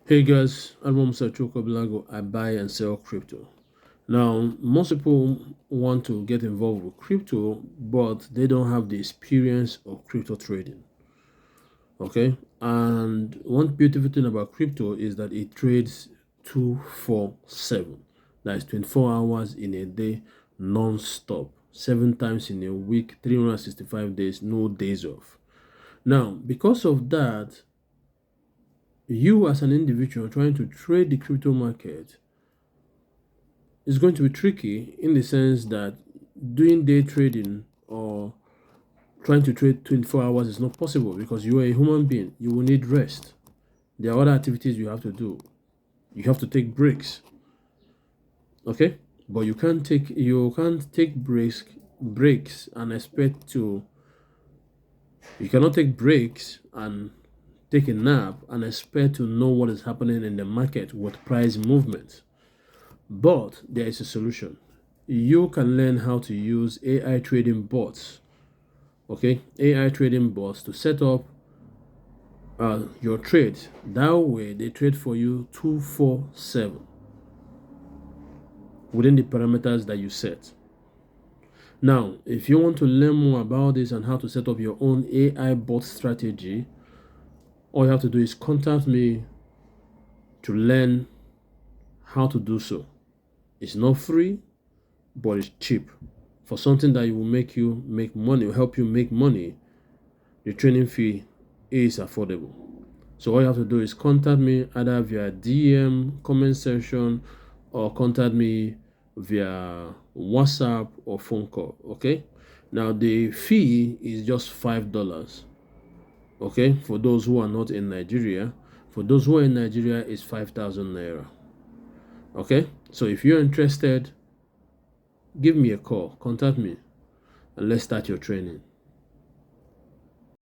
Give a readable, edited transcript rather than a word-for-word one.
Hey guys, I'm Choko Blago. I buy and sell crypto. Now, most people want to get involved with crypto, but they don't have the experience of crypto trading. Okay, and one beautiful thing about crypto is that it trades 247. That is 24 hours in a day, non-stop, 7 times in a week, 365 days, no days off. Now, because of that, you as an individual trying to trade the crypto market is going to be tricky in the sense that doing day trading or trying to trade 24 hours is not possible because you are a human being. You will need rest. There are other activities you have to do. You have to take breaks. Okay? But you can't take breaks and expect to you cannot take breaks and take a nap and expect to know what is happening in the market with price movement. But there is a solution. You can learn how to use AI trading bots, okay? AI trading bots to set up your trades. That way, they trade for you 247 within the parameters that you set. Now, if you want to learn more about this and how to set up your own AI bot strategy, all you have to do is contact me to learn how to do so. It's not free, but it's cheap. For something that will make you make money, will help you make money, the training fee is affordable. So all you have to do is contact me either via DM, comment section, or contact me via WhatsApp or phone call. Okay. Now the fee is just $5. Okay, for those who are not in Nigeria. For those who are in Nigeria, it's 5,000 naira. Okay, so if you're interested, give me a call, contact me, and let's start your training.